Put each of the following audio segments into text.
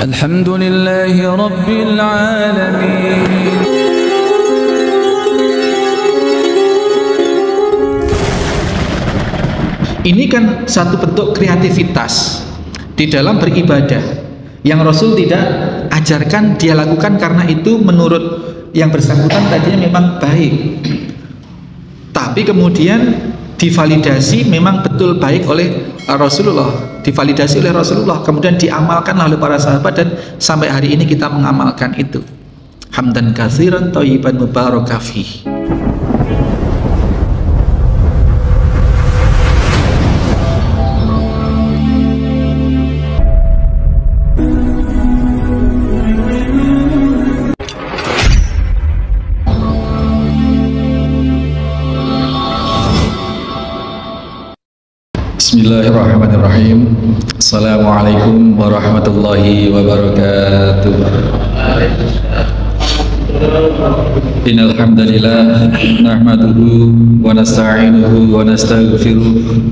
Alhamdulillahi Rabbil Alamin. Ini kan satu bentuk kreativitas di dalam beribadah yang Rasul tidak ajarkan, dia lakukan karena itu menurut yang bersangkutan tadinya memang baik, tapi kemudian divalidasi memang betul baik oleh Rasulullah, divalidasi oleh Rasulullah, kemudian diamalkan oleh para sahabat, dan sampai hari ini kita mengamalkan itu. Hamdan katsiran thayyiban mubarakan fihi. Bismillahirrahmanirrahim. Assalamualaikum warahmatullahi wabarakatuh. Innal hamdalillah nahmaduhu wa nasta'inuhu wa nastaghfiruh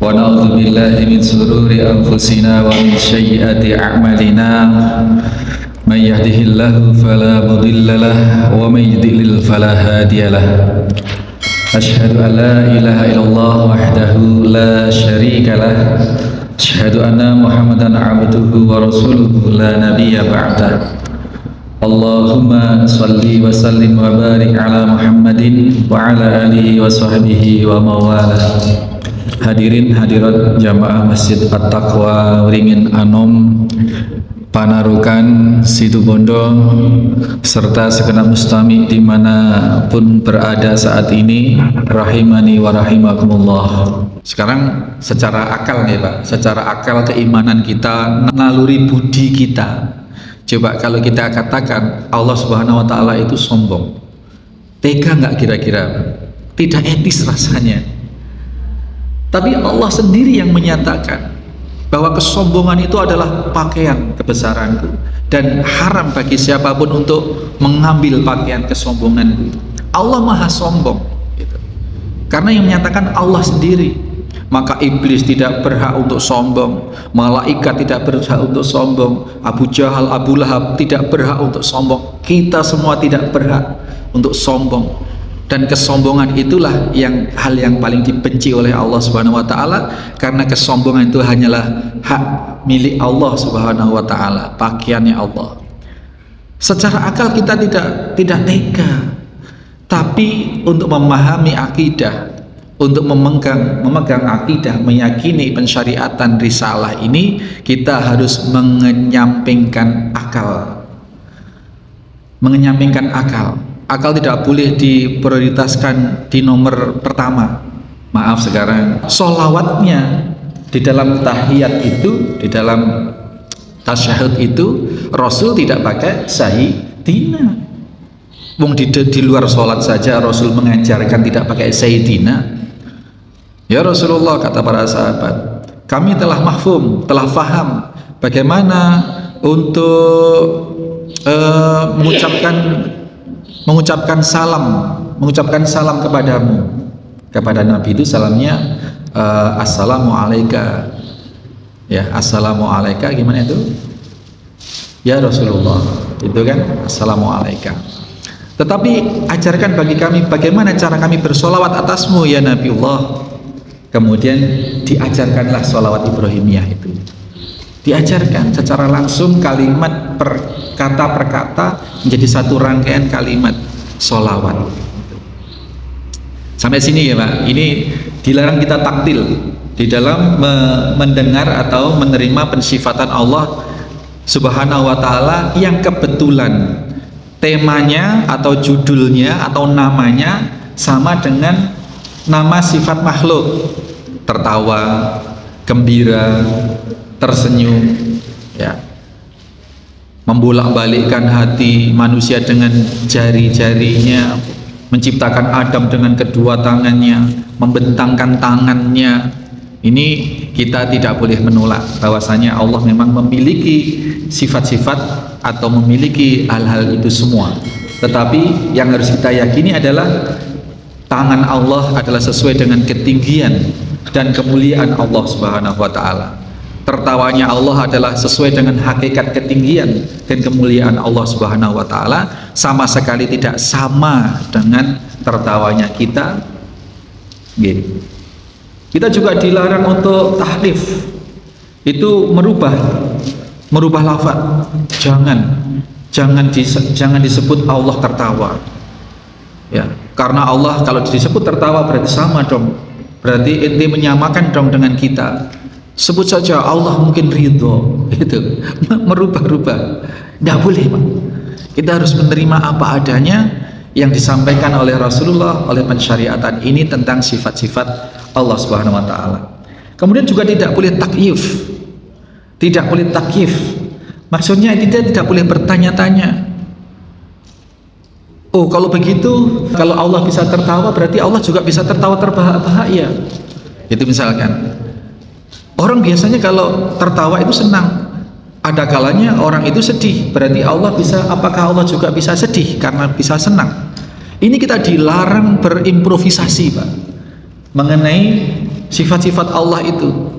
wa na'udzu billahi min shururi anfusina wa min sayyiati a'malina. May yahdihillahu fala mudilla lahu wa may yudlil fala hadiyalah. Asyhadu an la ilaha illallah wahdahu la syarika lah. Asyhadu anna Muhammadan abduhu wa rasuluhu la nabiyya ba'dah. Allahumma salli wa sallim wa barik ala Muhammadin wa ala alihi wa sahbihi wa mawala. Hadirin hadirat jamaah Masjid At-Taqwa Wringin Anom, Panarukan, Situbondo, serta segenap mustami dimanapun berada saat ini, rahimani wa rahimakumullah. Sekarang secara akal nih Pak, secara akal keimanan kita, naluri budi kita, coba kalau kita katakan Allah Subhanahu wa Ta'ala itu sombong, tega nggak kira-kira? Tidak etis rasanya. Tapi Allah sendiri yang menyatakan bahwa kesombongan itu adalah pakaian kebesaranku, dan haram bagi siapapun untuk mengambil pakaian kesombonganku. Allah maha sombong gitu. Karena yang menyatakan Allah sendiri, maka iblis tidak berhak untuk sombong, malaikat tidak berhak untuk sombong, Abu Jahal, Abu Lahab tidak berhak untuk sombong, kita semua tidak berhak untuk sombong. Dan kesombongan itulah hal yang paling dibenci oleh Allah Subhanahu wa Ta'ala, karena kesombongan itu hanyalah hak milik Allah Subhanahu wa Ta'ala, pakaiannya Allah. Secara akal kita tidak tega, tapi untuk memahami akidah, untuk memegang akidah, meyakini pensyariatan risalah ini, kita harus mengenyampingkan akal. Akal tidak boleh diprioritaskan di nomor pertama. Maaf sekarang, sholawatnya di dalam tahiyat itu, di dalam tasyahud itu, Rasul tidak pakai sayyidina. Wong di luar sholat saja Rasul mengajarkan tidak pakai sayyidina. Ya Rasulullah, kata para sahabat, kami telah mahfum, telah faham bagaimana untuk mengucapkan salam kepadamu. Kepada Nabi itu salamnya assalamu alayka. Ya, assalamu alayka gimana itu? Ya Rasulullah, itu kan assalamu alayka. Tetapi ajarkan bagi kami bagaimana cara kami bersolawat atasmu ya Nabiullah. Kemudian diajarkanlah solawat Ibrahimiyah itu. Diajarkan secara langsung, kalimat kata per kata menjadi satu rangkaian kalimat solawat. Sampai sini ya Pak, ini dilarang kita taktil di dalam mendengar atau menerima pensifatan Allah Subhanahu wa Ta'ala yang kebetulan temanya atau judulnya atau namanya sama dengan nama sifat makhluk, tertawa, gembira, tersenyum, ya, membolak-balikkan hati manusia dengan jari-jarinya, menciptakan Adam dengan kedua tangannya, membentangkan tangannya. Ini kita tidak boleh menolak bahwasanya Allah memang memiliki sifat-sifat atau memiliki hal-hal itu semua. Tetapi yang harus kita yakini adalah tangan Allah adalah sesuai dengan ketinggian dan kemuliaan Allah Subhanahu wa Ta'ala. tertawanya Allah adalah sesuai dengan hakikat ketinggian dan kemuliaan Allah Subhanahu wa taala, sama sekali tidak sama dengan tertawanya kita. Gitu. Kita juga dilarang untuk tahrif, itu merubah lafaz. Jangan disebut Allah tertawa. Ya, karena Allah kalau disebut tertawa berarti sama dong. Berarti ente menyamakan dong dengan kita. Sebut saja Allah mungkin ridho, gitu. Merubah-rubah. Tidak boleh, Pak. Kita harus menerima apa adanya yang disampaikan oleh Rasulullah, oleh pensyariatan ini tentang sifat-sifat Allah Subhanahu wa taala. Kemudian juga tidak boleh takyif. Tidak boleh takyif. Maksudnya kita tidak boleh bertanya-tanya. Oh, kalau begitu, kalau Allah bisa tertawa, berarti Allah juga bisa tertawa terbahak-bahak ya. Itu misalkan. Orang biasanya kalau tertawa itu senang. Ada kalanya orang itu sedih. Berarti Allah bisa, apakah Allah juga bisa sedih karena bisa senang? Ini kita dilarang berimprovisasi, Pak, mengenai sifat-sifat Allah itu.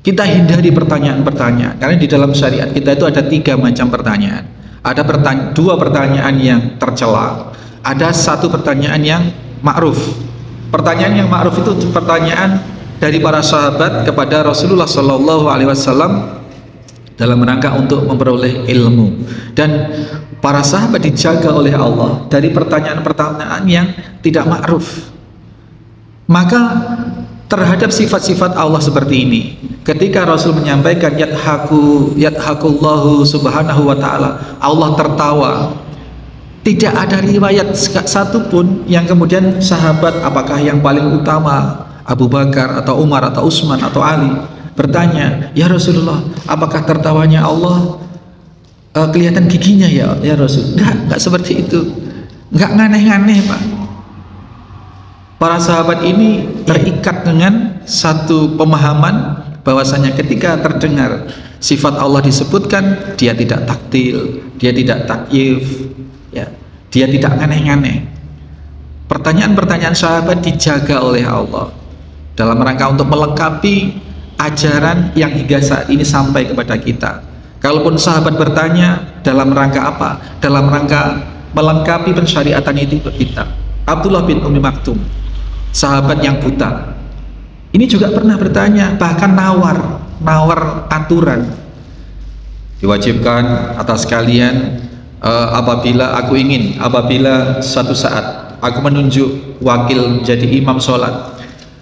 Kita hindari pertanyaan-pertanyaan, karena di dalam syariat kita itu ada 3 macam pertanyaan. Ada 2 pertanyaan yang tercela, ada 1 pertanyaan yang ma'ruf. Pertanyaan yang ma'ruf itu pertanyaan dari para sahabat kepada Rasulullah SAW dalam rangka untuk memperoleh ilmu, dan para sahabat dijaga oleh Allah dari pertanyaan-pertanyaan yang tidak ma'ruf. Maka terhadap sifat-sifat Allah seperti ini, ketika Rasul menyampaikan yadhakullahu subhanahu wa ta'ala, Allah tertawa, tidak ada riwayat satupun yang kemudian sahabat, apakah yang paling utama Abu Bakar atau Umar atau Utsman atau Ali, bertanya, ya Rasulullah, apakah tertawanya Allah kelihatan giginya ya Rasul? Enggak seperti itu, enggak nganeh-nganeh, Pak. Para sahabat ini terikat dengan satu pemahaman bahwasanya ketika terdengar sifat Allah disebutkan, dia tidak taktil, dia tidak takyif, ya, dia tidak aneh-aneh. Pertanyaan-pertanyaan sahabat dijaga oleh Allah dalam rangka untuk melengkapi ajaran yang hingga saat ini sampai kepada kita. Kalaupun sahabat bertanya dalam rangka apa? Dalam rangka melengkapi pensyariatan itu kita. Abdullah bin Ummi Maktum, sahabat yang buta, ini juga pernah bertanya, bahkan nawar aturan. Diwajibkan atas kalian apabila suatu saat aku menunjuk wakil menjadi imam sholat,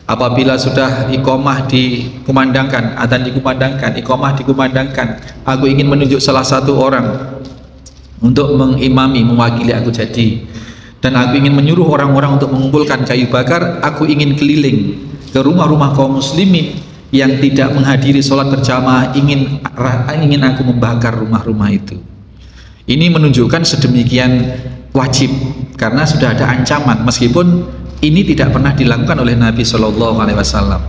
apabila sudah iqamah dikumandangkan, adzan dikumandangkan, iqamah dikumandangkan, aku ingin menunjuk salah satu orang untuk mengimami, mewakili aku jadi, dan aku ingin menyuruh orang-orang untuk mengumpulkan kayu bakar. Aku ingin keliling ke rumah-rumah kaum muslimin yang tidak menghadiri sholat berjamaah, ingin aku membakar rumah-rumah itu. Ini menunjukkan sedemikian wajib, karena sudah ada ancaman, meskipun ini tidak pernah dilakukan oleh Nabi SAW.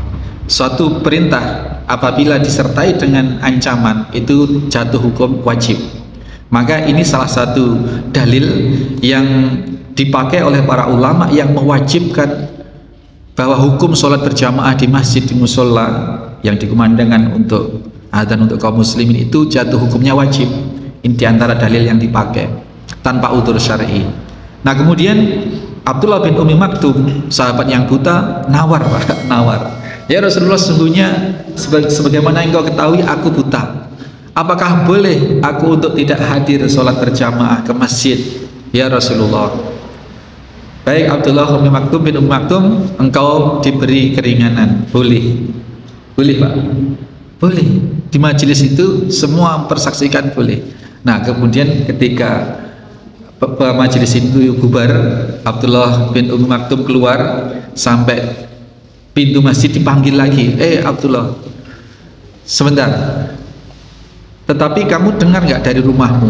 Suatu perintah apabila disertai dengan ancaman itu jatuh hukum wajib. Maka ini salah satu dalil yang dipakai oleh para ulama yang mewajibkan bahwa hukum sholat berjamaah di masjid, di musola yang dikumandangkan untuk adzan untuk kaum muslimin itu jatuh hukumnya wajib. Ini diantara dalil yang dipakai tanpa udzur syar'i. Nah, kemudian Abdullah bin Ummi Maktum, sahabat yang buta, nawar. Ya Rasulullah, sesungguhnya sebagaimana engkau ketahui aku buta. Apakah boleh aku untuk tidak hadir sholat berjamaah ke masjid? Ya Rasulullah. Baik Abdullah bin Ummi Maktum, engkau diberi keringanan. Boleh Pak, boleh. Di majelis itu semua mempersaksikan boleh. Nah, kemudian ketika majelis itu bubar, Abdullah bin Ummi Maktum keluar, sampai pintu masjid dipanggil lagi, Abdullah, sebentar, tetapi kamu dengar nggak dari rumahmu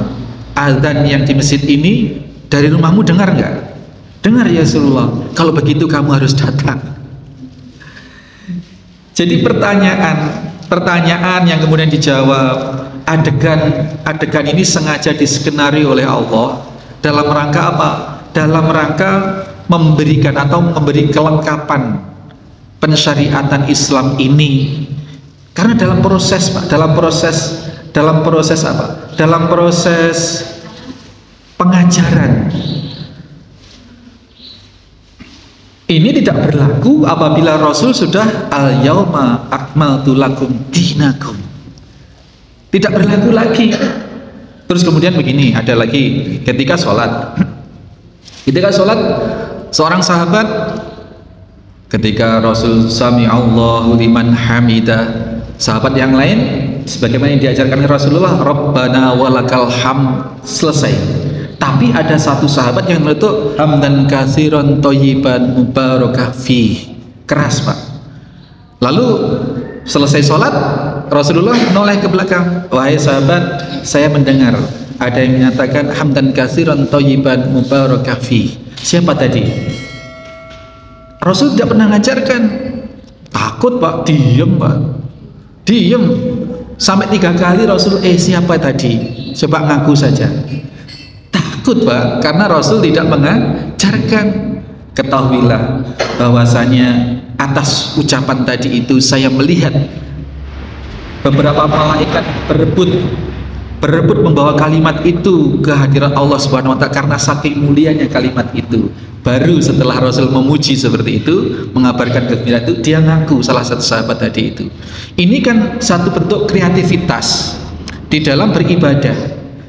azan yang di masjid ini? Dari rumahmu dengar nggak? Dengar ya Rasulullah. Kalau begitu kamu harus datang. Jadi pertanyaan yang kemudian dijawab, adegan ini sengaja diskenario oleh Allah dalam rangka apa? Dalam rangka memberikan atau memberi kelengkapan pensyariatan Islam ini. Karena dalam proses Pak, dalam proses apa? Dalam proses pengajaran ini tidak berlaku apabila Rasul sudah al-yauma akmaltu lakum dinakum. Tidak berlaku lagi. Terus kemudian begini, ada lagi ketika sholat. Ketika sholat, seorang sahabat ketika Rasul sami'allahu liman hamidah, sahabat yang lain sebagaimana yang diajarkan oleh Rasulullah, Rabbana walakal hamd, selesai. Tapi ada satu sahabat yang meletup hamdan katsiran thayyiban mubarakah fi, keras Pak. Lalu selesai sholat, Rasulullah noleh ke belakang, wahai sahabat, saya mendengar ada yang menyatakan hamdan katsiran thayyiban mubarakah fi. Siapa tadi? Rasul tidak pernah mengajarkan. Takut Pak, diem Pak, diem sampai 3 kali Rasul siapa tadi? Coba ngaku saja. Takut Pak, karena Rasul tidak mengajarkan. Ketahuilah bahwasanya atas ucapan tadi itu saya melihat beberapa malaikat berebut membawa kalimat itu ke hadirat Allah Subhanahu wa taala karena saking mulianya kalimat itu. Baru setelah Rasul memuji seperti itu, mengabarkan gembira itu, dia ngaku salah satu sahabat tadi itu. Ini kan satu bentuk kreativitas di dalam beribadah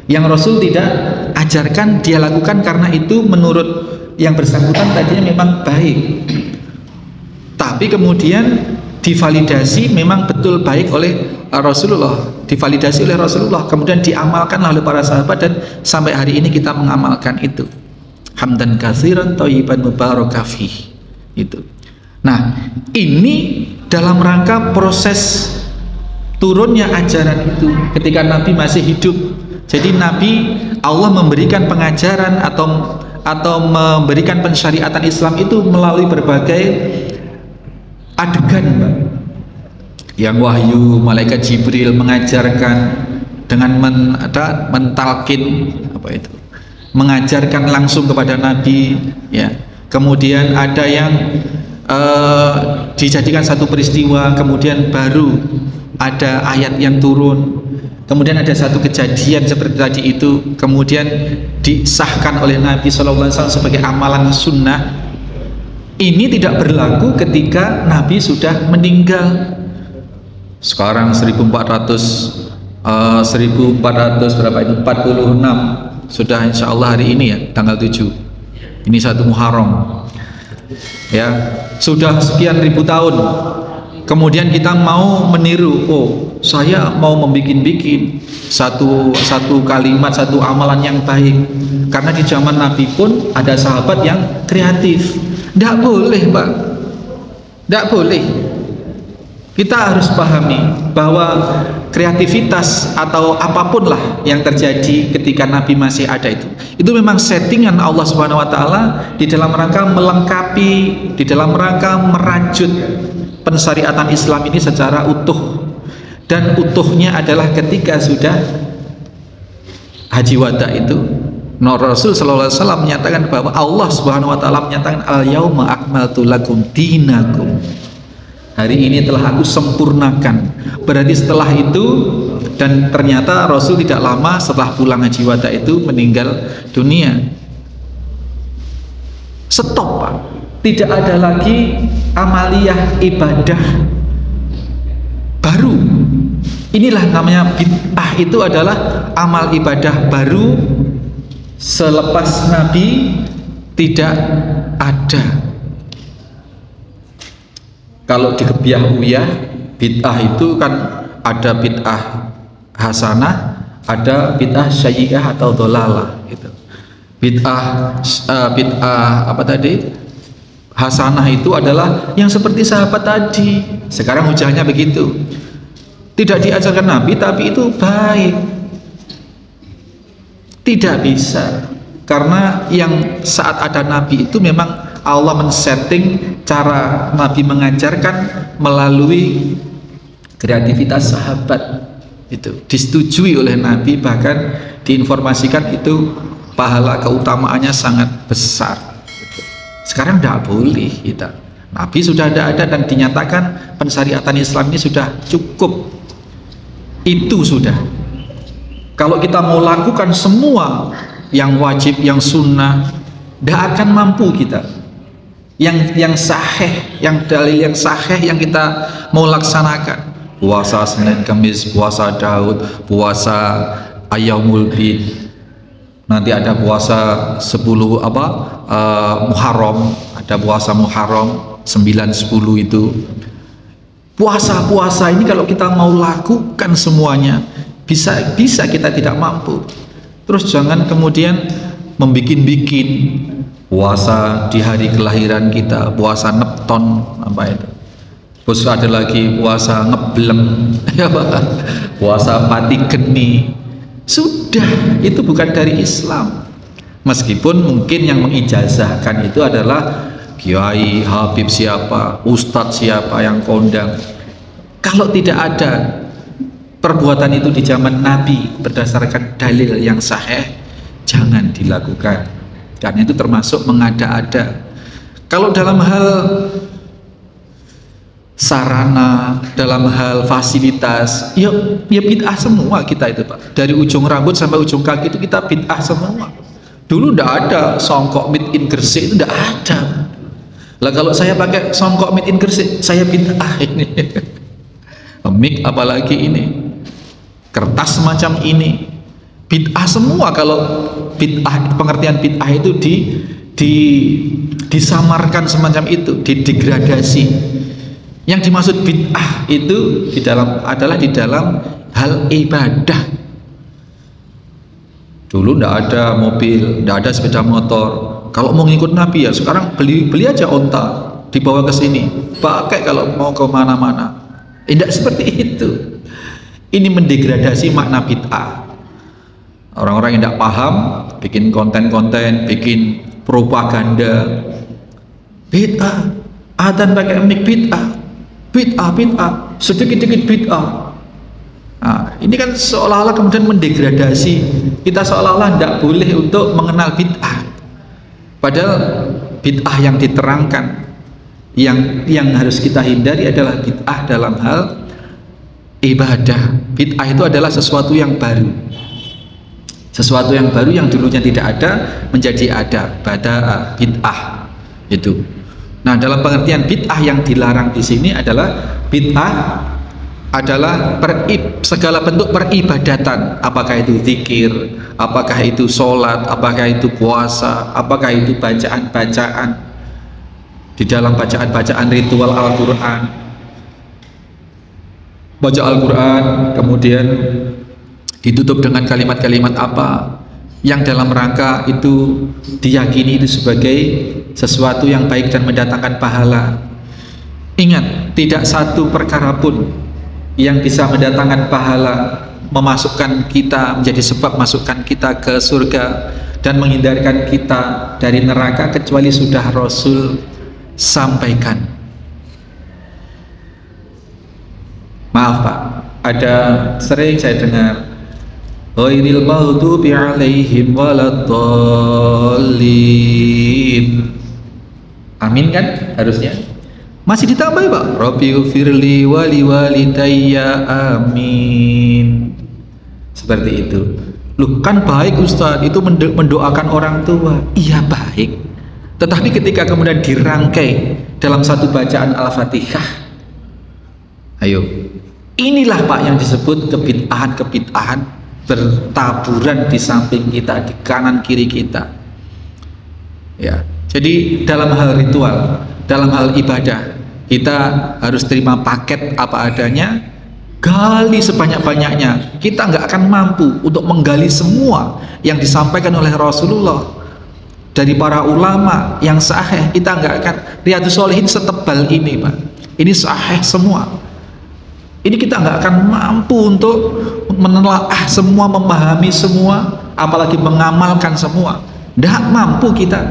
yang Rasul tidak ajarkan, dia lakukan karena itu menurut yang bersangkutan tadinya memang baik, tapi kemudian divalidasi memang betul baik oleh Rasulullah, divalidasi oleh Rasulullah, kemudian diamalkan oleh para sahabat, dan sampai hari ini kita mengamalkan itu. Hamdan katsiran thayyiban mubarakah fi, itu. Nah, ini dalam rangka proses turunnya ajaran itu ketika Nabi masih hidup. Jadi Nabi, Allah memberikan pengajaran atau memberikan pensyariatan Islam itu melalui berbagai adegan Pak. Yang wahyu malaikat Jibril mengajarkan dengan mentalkin apa itu, mengajarkan langsung kepada Nabi ya. Kemudian ada yang dijadikan satu peristiwa, kemudian baru ada ayat yang turun. Kemudian ada satu kejadian seperti tadi itu, kemudian disahkan oleh Nabi SAW sebagai amalan sunnah. Ini tidak berlaku ketika Nabi sudah meninggal. Sekarang 1400 berapa itu? 46 sudah, insya Allah hari ini ya, tanggal 7. Ini 1 Muharram. Ya, sudah sekian ribu tahun. Kemudian kita mau meniru, saya mau membikin satu kalimat, satu amalan yang baik. Karena di zaman Nabi pun ada sahabat yang kreatif. Tidak boleh Pak, tidak boleh. Kita harus pahami bahwa kreativitas atau apapun lah yang terjadi ketika Nabi masih ada itu memang settingan Allah Subhanahu wa taala di dalam rangka melengkapi, di dalam rangka merajut pensyariatan Islam ini secara utuh. Dan utuhnya adalah ketika sudah haji wada itu, Rasul sallallahu alaihi wasallam menyatakan bahwa Allah Subhanahu wa taala menyatakan al-yauma akmaltu lakum dinakum. Hari ini telah aku sempurnakan. Berarti setelah itu, dan ternyata Rasul tidak lama setelah pulang haji wada itu meninggal dunia. Stop Pak. Tidak ada lagi amaliyah ibadah baru. Inilah namanya bid'ah, itu adalah amal ibadah baru selepas Nabi tidak ada. Kalau di Gebiah-Uyah, bid'ah itu kan ada bid'ah hasanah, ada bid'ah syayi'ah atau dolalah gitu. Bid'ah apa tadi? Hasanah itu adalah yang seperti sahabat tadi. Sekarang hujahnya begitu. Tidak diajarkan Nabi tapi itu baik. Tidak bisa. Karena yang saat ada Nabi itu memang Allah men-setting cara Nabi mengajarkan melalui kreativitas sahabat. Itu disetujui oleh Nabi, bahkan diinformasikan itu pahala keutamaannya sangat besar. Sekarang tidak boleh kita Nabi sudah ada dan dinyatakan pensyariatan Islam ini sudah cukup. Itu sudah. Kalau kita mau lakukan semua yang wajib, yang sunnah, tidak akan mampu kita. Yang sahih, yang dalil yang sahih yang kita mau laksanakan. Puasa Senin Kamis, puasa Daud, puasa Ayyamul Bid. Nanti ada puasa 10 Muharram, ada puasa Muharram 9-10 itu. Puasa-puasa ini kalau kita mau lakukan semuanya, bisa kita tidak mampu. Terus jangan kemudian membikin-bikin puasa di hari kelahiran kita, puasa Nepton apa itu. Terus ada lagi puasa ngeblem, puasa pati geni. Sudah, itu bukan dari Islam. Meskipun mungkin yang mengijazahkan itu adalah kiai, habib siapa, ustadz siapa yang kondang. Kalau tidak ada perbuatan itu di zaman Nabi berdasarkan dalil yang sahih, jangan dilakukan. Karena itu termasuk mengada-ada. Kalau dalam hal sarana, dalam hal fasilitas, ya bid'ah semua kita itu Pak. Dari ujung rambut sampai ujung kaki itu kita bid'ah semua. Dulu ndak ada songkok made in Gresik, itu ndak ada. Lah kalau saya pakai songkok made in Gresik, saya bid'ah ini. Mic apalagi ini, kertas semacam ini, bid'ah semua. Kalau bid'ah, pengertian bid'ah itu disamarkan semacam itu, didegradasi. Yang dimaksud bid'ah itu adalah di dalam hal ibadah. Dulu ndak ada mobil, ndak ada sepeda motor. Kalau mau ngikut Nabi ya sekarang beli aja onta, dibawa ke sini, pakai kalau mau ke mana-mana. Tidak seperti itu. Ini mendegradasi makna bid'ah. Orang-orang yang tidak paham bikin konten-konten, bikin propaganda. Bid'ah, adzan pakai mic bid'ah. Bid'ah, sedikit-sedikit bid'ah. Nah, ini kan seolah-olah kemudian mendegradasi kita, seolah-olah tidak boleh untuk mengenal bid'ah. Padahal bid'ah yang diterangkan, yang harus kita hindari adalah bid'ah dalam hal ibadah. Bid'ah itu adalah sesuatu yang baru, sesuatu yang baru yang dulunya tidak ada menjadi ada. Bada'a, bid'ah itu. Nah, dalam pengertian bid'ah yang dilarang di sini adalah bid'ah adalah segala bentuk peribadatan, apakah itu zikir, apakah itu sholat, apakah itu puasa, apakah itu bacaan-bacaan di dalam bacaan-bacaan ritual Al-Quran. Baca Al-Quran kemudian ditutup dengan kalimat-kalimat apa yang dalam rangka itu diyakini itu sebagai sesuatu yang baik dan mendatangkan pahala. Ingat, tidak satu perkara pun yang bisa mendatangkan pahala, memasukkan kita, menjadi sebab masukkan kita ke surga dan menghindarkan kita dari neraka kecuali sudah Rasul sampaikan. Maaf Pak, ada sering saya dengar ghairil maghdubi alaihim waladdallin. Amin kan harusnya. Masih ditambahi Pak, Rabbighfirli wali walidayya amin. Seperti itu. Loh, kan baik Ustadz itu mendoakan orang tua. Iya baik. Tetapi ketika kemudian dirangkai dalam satu bacaan Al-Fatihah, ayo, inilah Pak yang disebut kebid'ahan bertaburan di samping kita, di kanan kiri kita. Ya, jadi dalam hal ritual, dalam hal ibadah, kita harus terima paket apa adanya, gali sebanyak-banyaknya. Kita nggak akan mampu untuk menggali semua yang disampaikan oleh Rasulullah dari para ulama yang sahih. Kita nggak akan. Riyadhus Shalihin setebal ini Pak, ini sahih semua. Ini kita nggak akan mampu untuk menelaah semua, memahami semua, apalagi mengamalkan semua. Nggak mampu kita.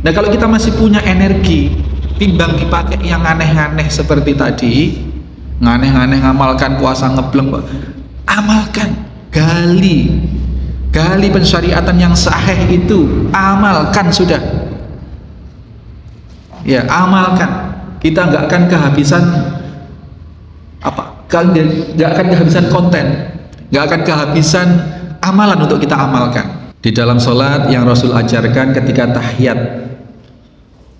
Nah, kalau kita masih punya energi, timbang dipakai yang aneh-aneh seperti tadi, aneh-aneh ngamalkan puasa ngebleng, amalkan, gali pensyariatan yang sahih itu, amalkan sudah. Ya, amalkan. Kita nggak akan kehabisan apa? Nggak akan kehabisan konten, nggak akan kehabisan amalan untuk kita amalkan. Di dalam sholat yang Rasul ajarkan ketika tahiyat,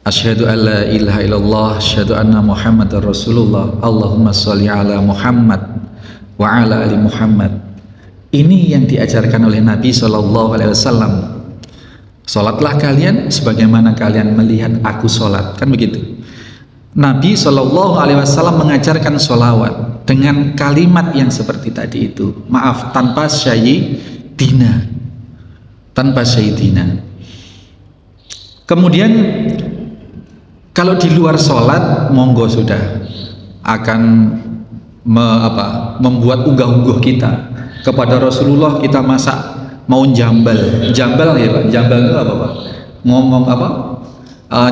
asyhadu an la ilaha illallah, asyhadu anna Muhammadar Rasulullah, Allahumma sholli ala Muhammad wa ala ali Muhammad. Ini yang diajarkan oleh Nabi Shallallahu Alaihi Wasallam. Sholatlah kalian sebagaimana kalian melihat aku sholat, kan begitu. Nabi Shallallahu Alaihi Wasallam mengajarkan sholawat dengan kalimat yang seperti tadi itu. Maaf, tanpa sayyidina, tanpa sayyidina. Kemudian kalau di luar sholat, monggo sudah akan membuat unggah-ungguh kita kepada Rasulullah. Kita masak mau jambal ya Pak, jambal itu apa Pak? Ngomong apa?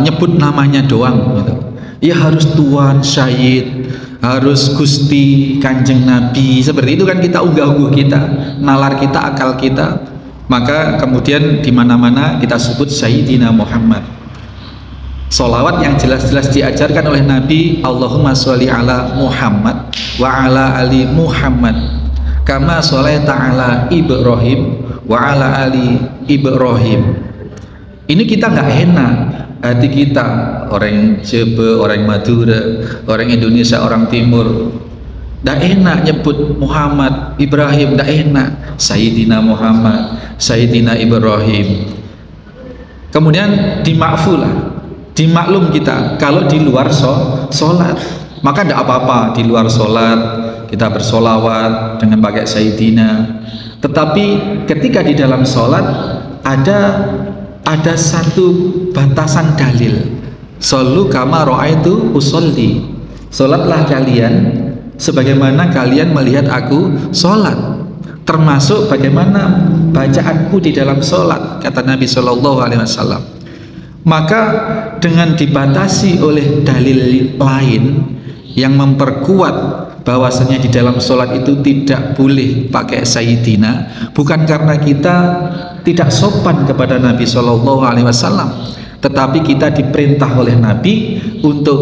Nyebut namanya doang gitu. Ya harus Tuan, Syahid, harus Gusti, Kanjeng Nabi, seperti itu kan kita unggah-ungguh kita, nalar kita, akal kita. Maka kemudian di mana-mana kita sebut Sayyidina Muhammad. Sholawat yang jelas-jelas diajarkan oleh Nabi, Allahumma sholli ala Muhammad wa ala ali Muhammad kama sholaita ala Ibrahim wa ala ali Ibrahim. Ini kita nggak enak, hati kita, orang Jawa, orang Madura, orang Indonesia, orang Timur, nggak enak nyebut Muhammad, Ibrahim, nggak enak. Sayyidina Muhammad, Sayyidina Ibrahim. Kemudian dimaklum kita kalau di luar sholat, maka tidak apa-apa di luar sholat kita bersolawat dengan pakai Sayyidina. Tetapi ketika di dalam sholat ada satu batasan dalil. Shollu kama ra'aitu usolli. Sholatlah kalian sebagaimana kalian melihat aku sholat, termasuk bagaimana bacaanku di dalam sholat, kata Nabi Shallallahu Alaihi Wasallam. Maka dengan dibatasi oleh dalil lain yang memperkuat bahwasanya di dalam sholat itu tidak boleh pakai Sayyidina, bukan karena kita tidak sopan kepada Nabi Shallallahu Alaihi Wasallam, tetapi kita diperintah oleh Nabi untuk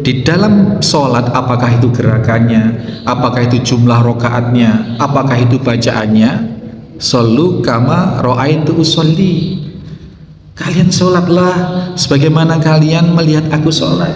di dalam sholat, apakah itu gerakannya, apakah itu jumlah rokaatnya, apakah itu bacaannya, shollu kama ra'aitu usolli. Kalian sholatlah sebagaimana kalian melihat aku sholat.